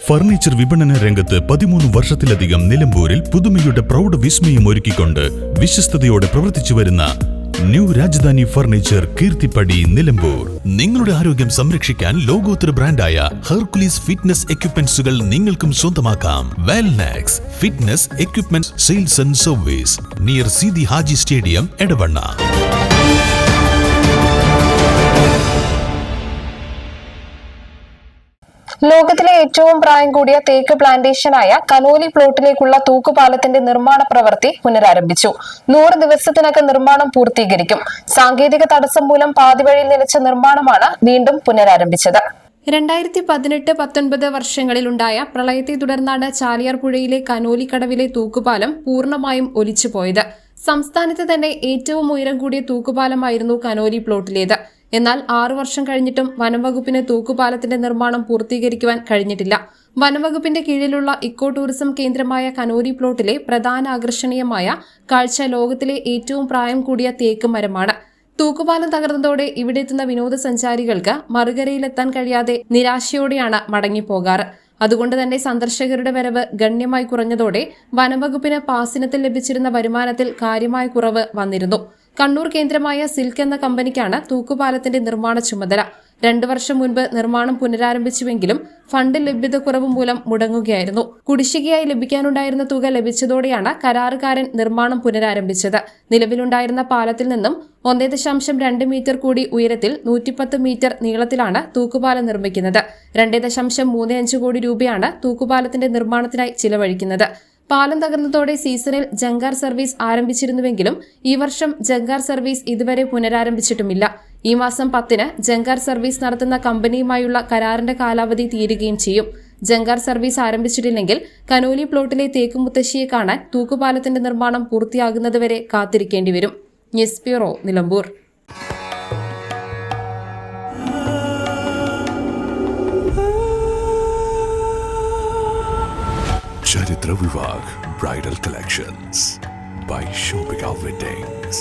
Furniture വിപണന രംഗത്ത് 13 വർഷത്തിലധികം നിലമ്പൂരിൽ പുതുമയുടെ പ്രൗഢ വിസ്മയം ഒരുക്കിക്കൊണ്ട് വിശ്വസ്തയോടെ പ്രവർത്തിച്ചു വരുന്ന ന്യൂ രാജധാനി ഫർണിച്ചർ കീർത്തിപ്പടി നിലമ്പൂർ. നിങ്ങളുടെ ആരോഗ്യം സംരക്ഷിക്കാൻ ലോകോത്തര ബ്രാൻഡായ ഹെർക്കുലീസ് ഫിറ്റ്നസ് എക്യുപ്മെന്റ്സുകൾ നിങ്ങൾക്കും സ്വന്തമാക്കാം. Wellnex fitness equipment sales and service near Seethi Haji stadium, Edavanna. ലോകത്തിലെ ഏറ്റവും പ്രായം കൂടിയ തേക്ക് പ്ലാന്റേഷനായ കനോലി പ്ലോട്ടിലേക്കുള്ള തൂക്കുപാലത്തിന്റെ നിർമ്മാണ പ്രവൃത്തി പുനരാരംഭിച്ചു. 100 ദിവസത്തിനകം നിർമ്മാണം പൂർത്തീകരിക്കും. സാങ്കേതിക തടസ്സം മൂലം പാതിവഴിയിൽ നിലച്ച നിർമ്മാണമാണ് വീണ്ടും പുനരാരംഭിച്ചത്. 2018-19 വർഷങ്ങളിലുണ്ടായ പ്രളയത്തെ തുടർന്നാണ് ചാലിയാർ പുഴയിലെ കനോലിക്കടവിലെ തൂക്കുപാലം പൂർണ്ണമായും ഒലിച്ചുപോയത്. സംസ്ഥാനത്ത് തന്നെ ഏറ്റവും ഉയരം കൂടിയ തൂക്കുപാലമായിരുന്നു കനോലി പ്ലോട്ടിലേത്. എന്നാൽ 6 വർഷം കഴിഞ്ഞിട്ടും വനംവകുപ്പിന് തൂക്കുപാലത്തിന്റെ നിർമ്മാണം പൂർത്തീകരിക്കുവാൻ കഴിഞ്ഞിട്ടില്ല. വനംവകുപ്പിന്റെ കീഴിലുള്ള ഇക്കോ ടൂറിസം കേന്ദ്രമായ കനോലി പ്ലോട്ടിലെ പ്രധാന ആകർഷണീയമായ കാഴ്ച ലോകത്തിലെ ഏറ്റവും പ്രായം കൂടിയ തേക്ക് മരമാണ്. തൂക്കുപാലം തകർന്നതോടെ ഇവിടെ എത്തുന്ന വിനോദസഞ്ചാരികൾക്ക് മറുകരയിലെത്താൻ കഴിയാതെ നിരാശയോടെയാണ് മടങ്ങിപ്പോകാറ്. അതുകൊണ്ട് തന്നെ സന്ദർശകരുടെ വരവ് ഗണ്യമായി കുറഞ്ഞതോടെ വനംവകുപ്പിന് പാസിനത്തിൽ ലഭിച്ചിരുന്ന വരുമാനത്തിൽ കാര്യമായ കുറവ് വന്നിരുന്നു. കണ്ണൂർ കേന്ദ്രമായ സിൽക്ക് എന്ന കമ്പനിക്കാണ് തൂക്കുപാലത്തിന്റെ നിർമ്മാണ ചുമതല. 2 വർഷം മുൻപ് നിർമ്മാണം പുനരാരംഭിച്ചുവെങ്കിലും ഫണ്ട് ലഭ്യതക്കുറവ് മൂലം മുടങ്ങുകയായിരുന്നു. കുടിശ്ശികയായി ലഭിക്കാനുണ്ടായിരുന്ന തുക ലഭിച്ചതോടെയാണ് കരാറുകാരൻ നിർമ്മാണം പുനരാരംഭിച്ചത്. നിലവിലുണ്ടായിരുന്ന പാലത്തിൽ നിന്നും 1.2 മീറ്റർ കൂടി ഉയരത്തിൽ 110 മീറ്റർ നീളത്തിലാണ് തൂക്കുപാലം നിർമ്മിക്കുന്നത്. 2.35 കോടി രൂപയാണ് തൂക്കുപാലത്തിന്റെ നിർമ്മാണത്തിനായി ചിലവഴിക്കുന്നത്. പാലം തകർന്നതോടെ സീസണിൽ ജങ്കാർ സർവീസ് ആരംഭിച്ചിരുന്നുവെങ്കിലും ഈ വർഷം ജങ്കാർ സർവീസ് ഇതുവരെ പുനരാരംഭിച്ചിട്ടുമില്ല. ഈ മാസം 10-ന് ജങ്കാർ സർവീസ് നടത്തുന്ന കമ്പനിയുമായുള്ള കരാറിന്റെ കാലാവധി തീരുകയും ചെയ്യും. ജങ്കാർ സർവീസ് ആരംഭിച്ചിട്ടില്ലെങ്കിൽ കനോലി പ്ലോട്ടിലെ തേക്കുമുത്തശ്ശിയെ കാണാൻ തൂക്കുപാലത്തിന്റെ നിർമ്മാണം പൂർത്തിയാകുന്നതുവരെ കാത്തിരിക്കേണ്ടി വരും. News bureau, Nilambur. Charitra Vivag Bridal Collections by Shobhika Weddings.